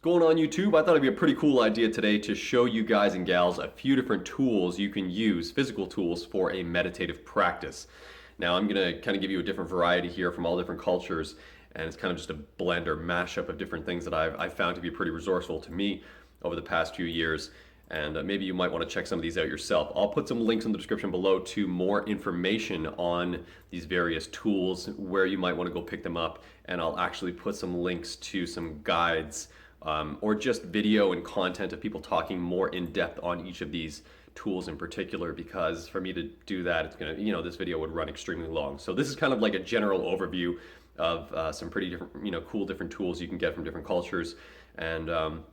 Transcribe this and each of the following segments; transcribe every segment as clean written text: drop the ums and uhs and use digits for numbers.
Going on YouTube, I thought it'd be a pretty cool idea today to show you guys and gals a few different tools you can use, physical tools, for a meditative practice. Now I'm going to kind of give you a different variety here from all different cultures, and it's kind of just a blend or mashup of different things that I've found to be pretty resourceful to me over the past few years. And maybe you might want to check some of these out yourself. I'll put some links in the description below to more information on these various tools, where you might want to go pick them up, and I'll actually put some links to some guides or just video and content of people talking more in depth on each of these tools in particular, because for me to do that, it's gonna, this video would run extremely long. So this is kind of like a general overview of some pretty different, cool different tools you can get from different cultures. And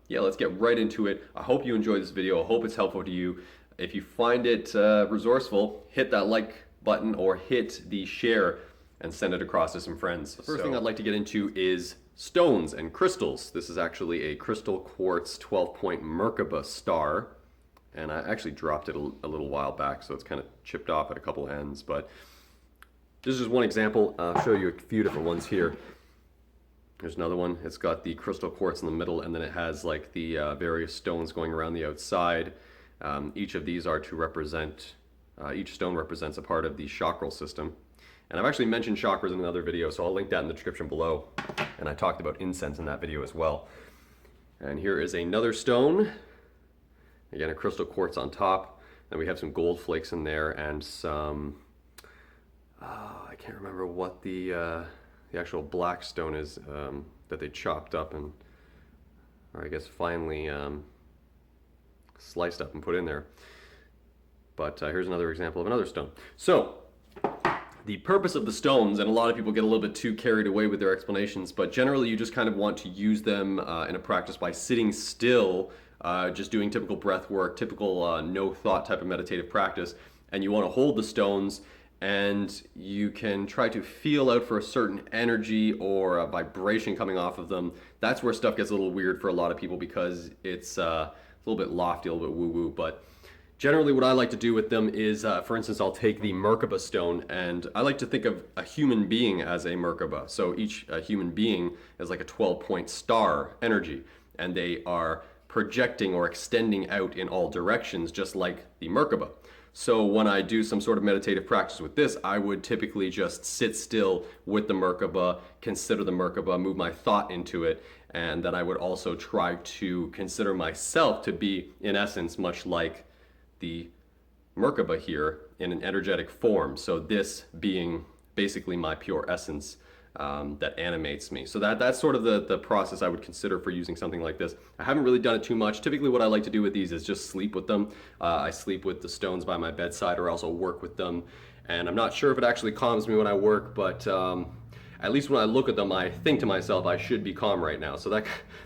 yeah, let's get right into it. I hope you enjoy this video. I hope it's helpful to you. If you find it resourceful, hit that like button or hit the share and send it across to some friends. The first thing I'd like to get into is stones and crystals. This is actually a crystal quartz 12-point Merkaba star, and I actually dropped it a little while back, so it's kind of chipped off at a couple ends, but this is just one example. I'll show you a few different ones here. There's another one. It's got the crystal quartz in the middle, and then it has like the various stones going around the outside. Each of these are to represent, each stone represents a part of the chakral system. And I've actually mentioned chakras in another video, so I'll link that in the description below. And I talked about incense in that video as well. And here is another stone. Again, a crystal quartz on top. Then we have some gold flakes in there and some, I can't remember what the actual black stone is that they chopped up and, or I guess finally sliced up and put in there. But here's another example of another stone. So the purpose of the stones, and a lot of people get a little bit too carried away with their explanations, but generally you just kind of want to use them in a practice by sitting still, just doing typical breath work, typical no thought type of meditative practice, and you want to hold the stones, and you can try to feel out for a certain energy or a vibration coming off of them. That's where stuff gets a little weird for a lot of people, because it's a little bit lofty, a little bit woo-woo. But generally what I like to do with them is, for instance, I'll take the Merkaba stone, and I like to think of a human being as a Merkaba. So each human being is like a 12-point star energy, and they are projecting or extending out in all directions, just like the Merkaba. So when I do some sort of meditative practice with this, I would typically just sit still with the Merkaba, consider the Merkaba, move my thought into it, and then I would also try to consider myself to be, in essence, much like the Merkaba here in an energetic form. So this being basically my pure essence that animates me. So that's sort of the process I would consider for using something like this. I haven't really done it too much. Typically what I like to do with these is just sleep with them. I sleep with the stones by my bedside, or also work with them. And I'm not sure if it actually calms me when I work, but at least when I look at them, I think to myself, I should be calm right now. So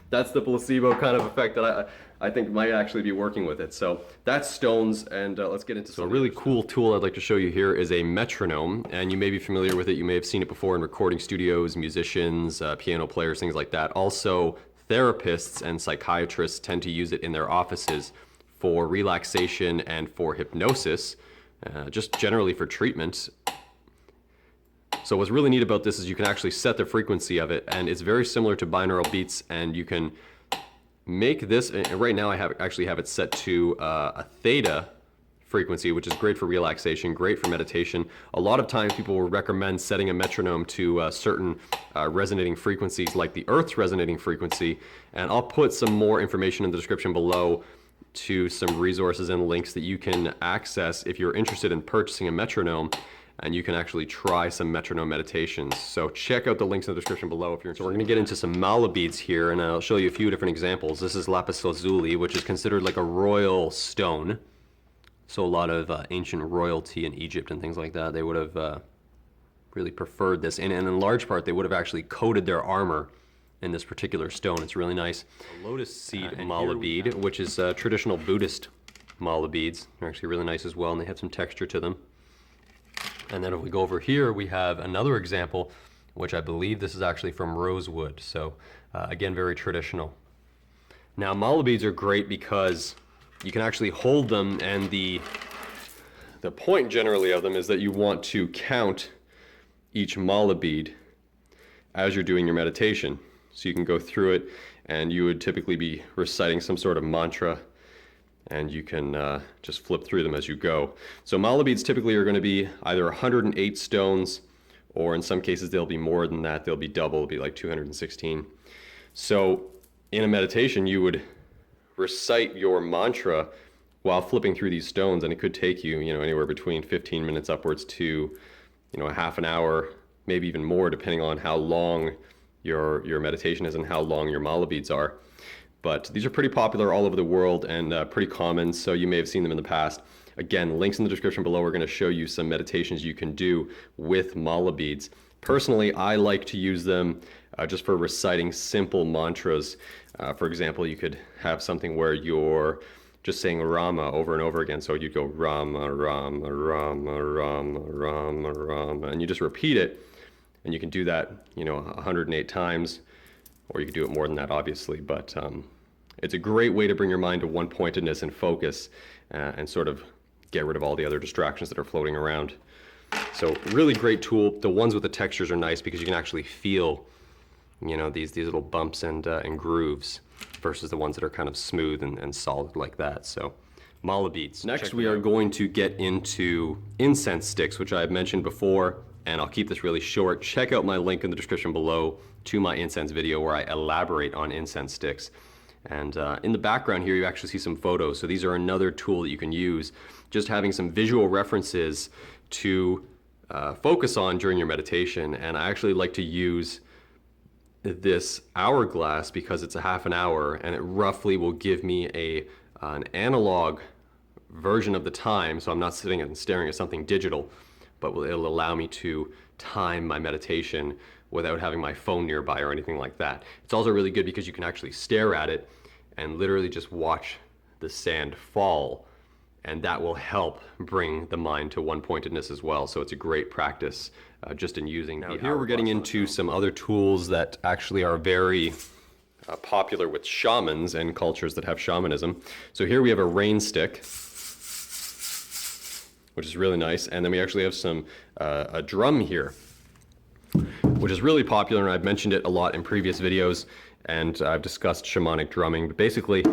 that's the placebo kind of effect that I think might actually be working with it. So that's stones, and let's get into some. So a really cool tool I'd like to show you here is a metronome, and you may be familiar with it. You may have seen it before in recording studios, musicians, piano players, things like that. Also, therapists and psychiatrists tend to use it in their offices for relaxation and for hypnosis, just generally for treatment. So what's really neat about this is you can actually set the frequency of it, and it's very similar to binaural beats, and you can make this, right now I actually have it set to a theta frequency, which is great for relaxation, great for meditation. A lot of times people will recommend setting a metronome to certain resonating frequencies, like the Earth's resonating frequency, and I'll put some more information in the description below to some resources and links that you can access if you're interested in purchasing a metronome, and you can actually try some metronome meditations. So check out the links in the description below if you're interested. So we're going to get into some mala beads here, and I'll show you a few different examples. This is lapis lazuli, which is considered like a royal stone. So a lot of ancient royalty in Egypt and things like that, they would have really preferred this. And in large part, they would have actually coated their armor in this particular stone. It's really nice. A lotus seed mala bead, which is traditional Buddhist mala beads. They're actually really nice as well, and they have some texture to them. And then if we go over here, we have another example, which I believe this is actually from rosewood. So again, very traditional. Now mala beads are great because you can actually hold them, and the point generally of them is that you want to count each mala bead as you're doing your meditation. So you can go through it, and you would typically be reciting some sort of mantra, and you can just flip through them as you go. So mala beads typically are going to be either 108 stones, or in some cases they'll be more than that. They'll be double, it'll be like 216. So in a meditation, you would recite your mantra while flipping through these stones, and it could take you, anywhere between 15 minutes upwards to, a half an hour, maybe even more, depending on how long your meditation is and how long your mala beads are. But these are pretty popular all over the world and pretty common, so you may have seen them in the past. Again, links in the description below. We're going to show you some meditations you can do with mala beads. Personally, I like to use them just for reciting simple mantras. For example, you could have something where you're just saying Rama over and over again. So you'd go Rama, Rama, Rama, Rama, Rama, Rama, and you just repeat it. And you can do that, 108 times, or you could do it more than that, obviously. But it's a great way to bring your mind to one-pointedness and focus and sort of get rid of all the other distractions that are floating around. So really great tool. The ones with the textures are nice because you can actually feel, these little bumps and grooves versus the ones that are kind of smooth and solid like that. So mala beads. Next we are going to get into incense sticks, which I have mentioned before, and I'll keep this really short. Check out my link in the description below to my incense video where I elaborate on incense sticks. And in the background here, you actually see some photos. So these are another tool that you can use, just having some visual references to focus on during your meditation. And I actually like to use this hourglass because it's a half an hour, and it roughly will give me an analog version of the time. So I'm not sitting and staring at something digital, but it'll allow me to time my meditation without having my phone nearby or anything like that. It's also really good because you can actually stare at it and literally just watch the sand fall, and that will help bring the mind to one-pointedness as well. So it's a great practice just in using. Now here we're getting into some other tools that actually are very popular with shamans and cultures that have shamanism. So here we have a rain stick, which is really nice, and then we actually have a drum here, which is really popular, and I've mentioned it a lot in previous videos, and I've discussed shamanic drumming. But basically,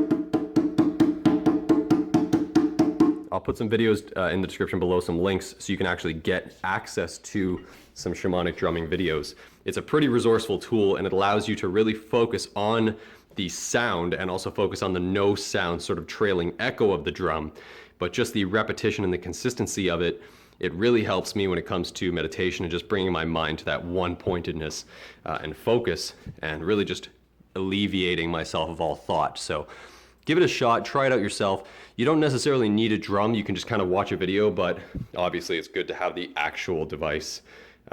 I'll put some videos in the description below, some links, so you can actually get access to some shamanic drumming videos. It's a pretty resourceful tool, and it allows you to really focus on the sound and also focus on the no sound sort of trailing echo of the drum. But just the repetition and the consistency of it, it really helps me when it comes to meditation and just bringing my mind to that one-pointedness and focus, and really just alleviating myself of all thought. So give it a shot, try it out yourself. You don't necessarily need a drum, you can just kind of watch a video, but obviously it's good to have the actual device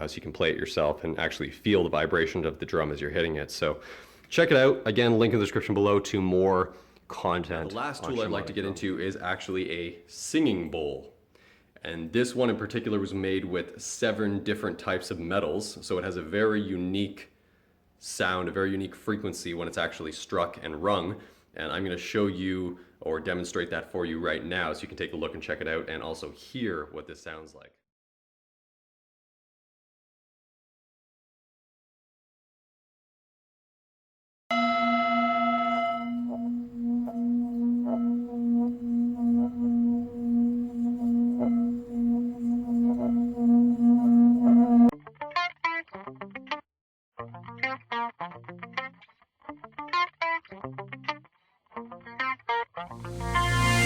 so you can play it yourself and actually feel the vibration of the drum as you're hitting it. So check it out. Again, link in the description below to more content. The last tool I'd like to get into is actually a singing bowl. And this one in particular was made with 7 different types of metals. So it has a very unique sound, a very unique frequency when it's actually struck and rung. And I'm going to show you or demonstrate that for you right now so you can take a look and check it out and also hear what this sounds like.